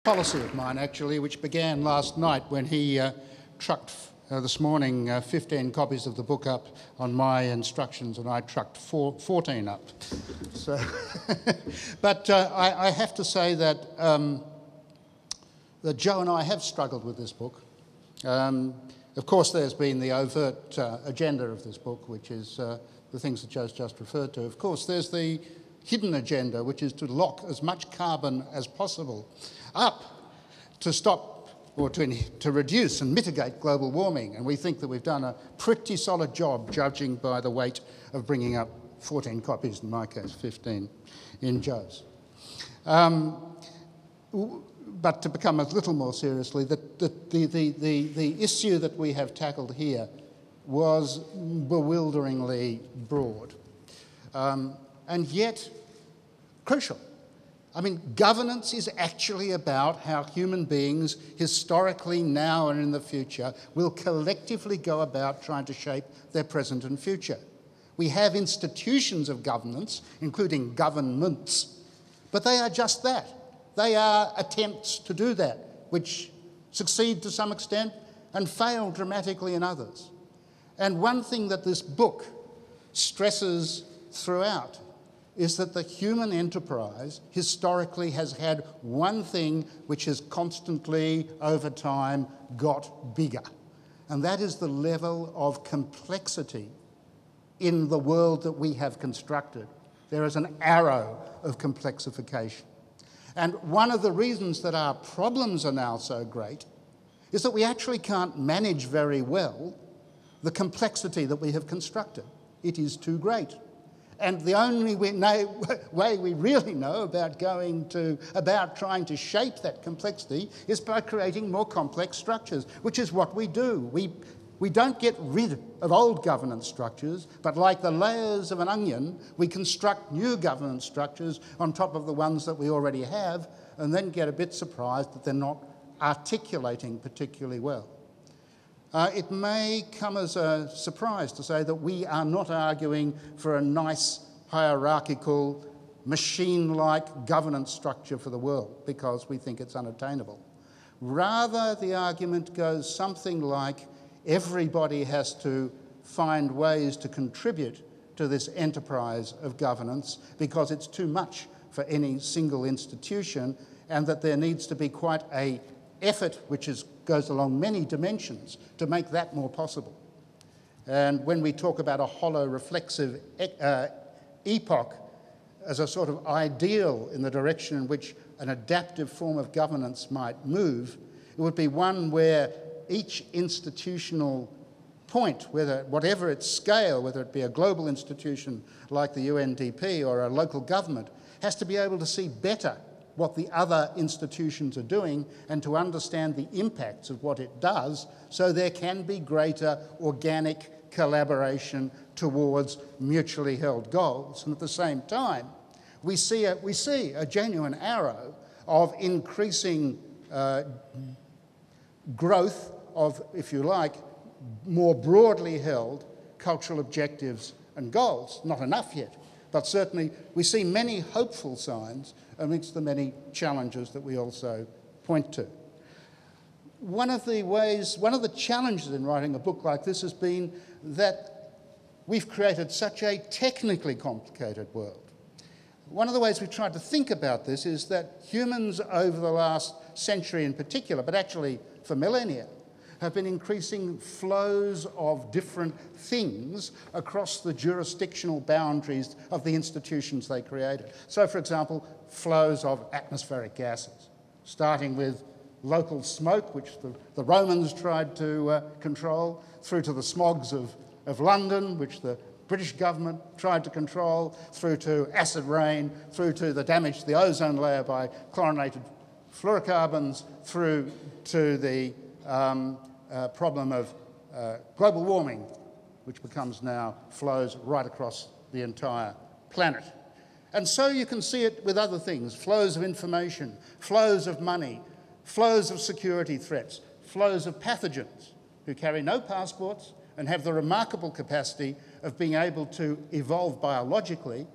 policy of mine, actually, which began last night when he trucked this morning 15 copies of the book up on my instructions, and I trucked 14 up. So, but I have to say that that Joe and I have struggled with this book. Of course, there's been the overt agenda of this book, which is the things that Joe's just referred to. Of course, there's the hidden agenda, which is to lock as much carbon as possible up to stop or to reduce and mitigate global warming. And we think that we've done a pretty solid job, judging by the weight of bringing up 14 copies, in my case 15 in Joe's. But to become a little more seriously, the issue that we have tackled here was bewilderingly broad, and yet crucial. I mean, governance is actually about how human beings, historically, now and in the future, will collectively go about trying to shape their present and future. We have institutions of governance, including governments, but they are just that. They are attempts to do that, which succeed to some extent and fail dramatically in others. And one thing that this book stresses throughout is that the human enterprise historically has had one thing which has constantly, over time, got bigger. And that is the level of complexity in the world that we have constructed. There is an arrow of complexification. And one of the reasons that our problems are now so great is that we actually can't manage very well the complexity that we have constructed. It is too great. And the only way we really know about trying to shape that complexity is by creating more complex structures, which is what we do. We don't get rid of old governance structures, but like the layers of an onion, we construct new governance structures on top of the ones that we already have, and then get a bit surprised that they're not articulating particularly well. It may come as a surprise to say that we are not arguing for a nice, hierarchical, machine-like governance structure for the world because we think it's unattainable. Rather, the argument goes something like everybody has to find ways to contribute to this enterprise of governance because it's too much for any single institution, and that there needs to be quite an effort which goes along many dimensions to make that more possible. And when we talk about a hollow reflexive epoch as a sort of ideal in the direction in which an adaptive form of governance might move, it would be one where each institutional point, whatever its scale, whether it be a global institution like the UNDP or a local government, has to be able to see better what the other institutions are doing and to understand the impacts of what it does, so there can be greater organic collaboration towards mutually held goals. And at the same time, we see a genuine arrow of increasing growth of, if you like, more broadly held cultural objectives and goals. Not enough yet, but certainly we see many hopeful signs amidst the many challenges that we also point to. One of the challenges in writing a book like this has been that we've created such a technically complicated world. One of the ways we've tried to think about this is that humans over the last century in particular, but actually for millennia, have been increasing flows of different things across the jurisdictional boundaries of the institutions they created. So, for example, flows of atmospheric gases, starting with local smoke, which the Romans tried to control, through to the smogs of London, which the British government tried to control, through to acid rain, through to the damage to the ozone layer by chlorinated fluorocarbons, through to the problem of global warming, which becomes now flows right across the entire planet. And so you can see it with other things: flows of information, flows of money, flows of security threats, flows of pathogens who carry no passports and have the remarkable capacity of being able to evolve biologically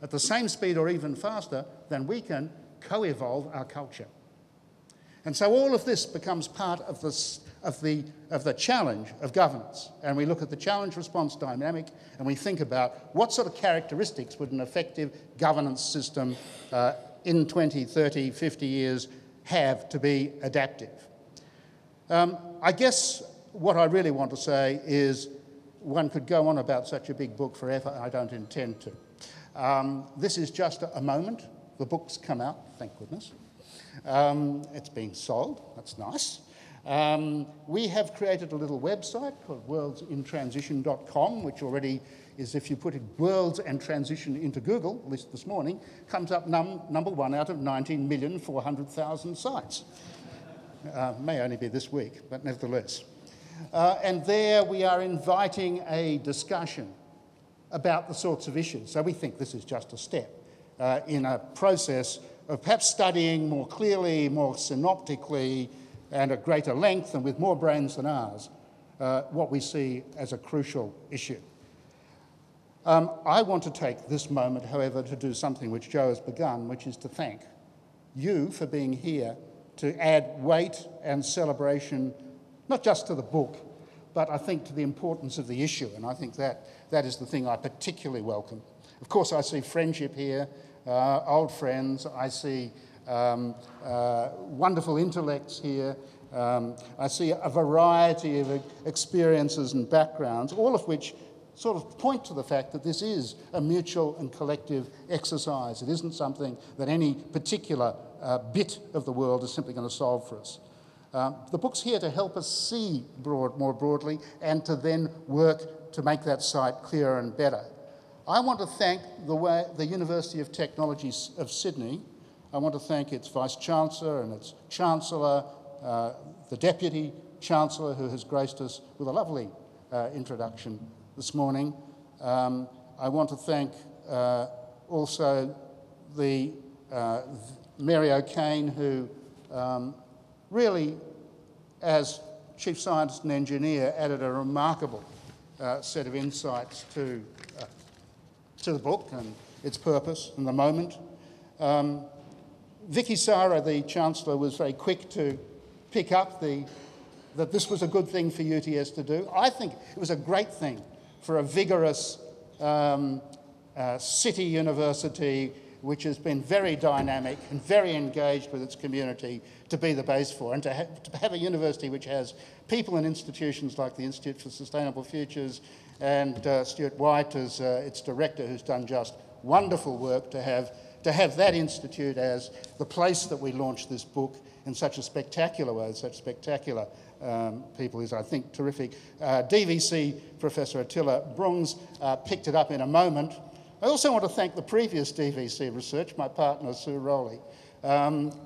at the same speed or even faster than we can co-evolve our culture. And so all of this becomes part of the challenge of governance. And we look at the challenge-response dynamic and we think about what sort of characteristics would an effective governance system in 20, 30, 50 years have to be adaptive. I guess what I really want to say is one could go on about such a big book forever. I don't intend to. This is just a moment. The book's come out, thank goodness. It's being sold, that's nice. We have created a little website called worldsinTransition.com, which already is, if you put worlds and transition into Google, at least this morning, comes up number 1 out of 19,400,000 sites. May only be this week, but nevertheless. And there we are inviting a discussion about the sorts of issues. So we think this is just a step in a process of perhaps studying more clearly, more synoptically, and at greater length and with more brains than ours, what we see as a crucial issue. I want to take this moment, however, to do something which Joe has begun, which is to thank you for being here to add weight and celebration, not just to the book, but I think to the importance of the issue, and I think that is the thing I particularly welcome. Of course, I see friendship here, old friends, I see wonderful intellects here, I see a variety of experiences and backgrounds, all of which sort of point to the fact that this is a mutual and collective exercise. It isn't something that any particular bit of the world is simply going to solve for us. The book's here to help us see more broadly and to then work to make that sight clearer and better. I want to thank the University of Technology of Sydney. I want to thank its Vice-Chancellor and its Chancellor, the Deputy Chancellor who has graced us with a lovely introduction this morning. I want to thank also the Mary O'Kane, who really, as Chief Scientist and Engineer, added a remarkable set of insights to the book and its purpose and the moment. Vicky Sara, the Chancellor, was very quick to pick up that this was a good thing for UTS to do. I think it was a great thing for a vigorous city university which has been very dynamic and very engaged with its community to be the base for, and to have a university which has people and institutions like the Institute for Sustainable Futures and Stuart White as its director, who's done just wonderful work, to have that institute as the place that we launched this book in such a spectacular way, such spectacular people is, I think, terrific. DVC Professor Attila Brungs picked it up in a moment. I also want to thank the previous DVC research, my partner Sue Rowley,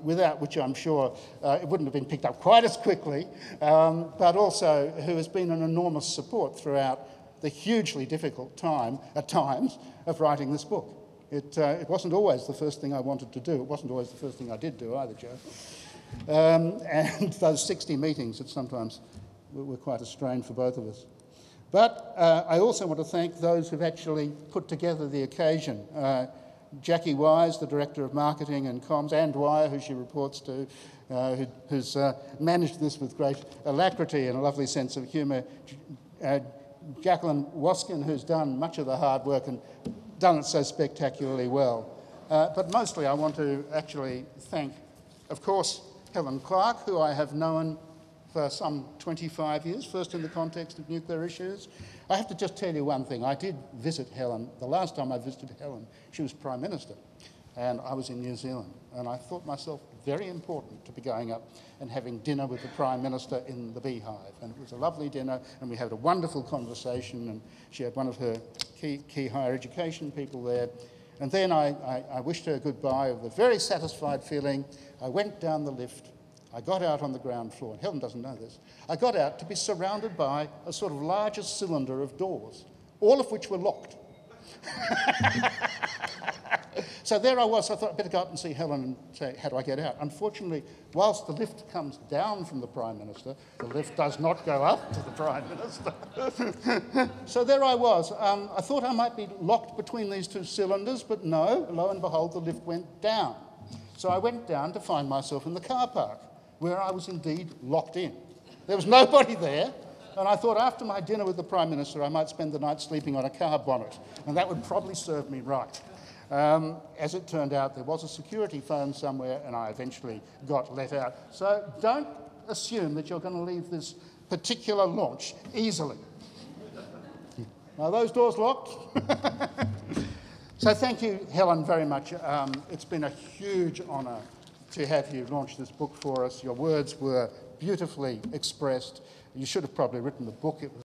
without which I'm sure it wouldn't have been picked up quite as quickly, but also who has been an enormous support throughout the hugely difficult time, at times, of writing this book. It wasn't always the first thing I wanted to do. It wasn't always the first thing I did do either, Joe. And those 60 meetings that sometimes were quite a strain for both of us. But I also want to thank those who've actually put together the occasion. Jackie Wise, the Director of Marketing and Comms, Anne Dwyer, who she reports to, who's managed this with great alacrity and a lovely sense of humour. Jacqueline Waskin, who's done much of the hard work and done it so spectacularly well. But mostly I want to actually thank, of course, Helen Clark, who I have known for some 25 years, first in the context of nuclear issues. I have to just tell you one thing. I did visit Helen. The last time I visited Helen, she was Prime Minister, and I was in New Zealand. And I thought myself very important to be going up and having dinner with the Prime Minister in the Beehive. And it was a lovely dinner, and we had a wonderful conversation, and she had one of her key higher education people there. And then I wished her goodbye with a very satisfied feeling. I went down the lift. I got out on the ground floor, and Helen doesn't know this. I got out to be surrounded by a sort of larger cylinder of doors, all of which were locked. So there I was. I thought I'd better go up and see Helen and say, how do I get out? Unfortunately, whilst the lift comes down from the Prime Minister, the lift does not go up to the Prime Minister. So there I was. I thought I might be locked between these two cylinders, but no, lo and behold, the lift went down. So I went down to find myself in the car park. where I was indeed locked in. There was nobody there, and I thought after my dinner with the Prime Minister I might spend the night sleeping on a car bonnet, and that would probably serve me right. As it turned out, there was a security phone somewhere, and I eventually got let out. So don't assume that you're going to leave this particular launch easily. Are those doors locked? So thank you, Helen, very much. It's been a huge honour to have you launch this book for us. Your words were beautifully expressed. You should have probably written the book. It was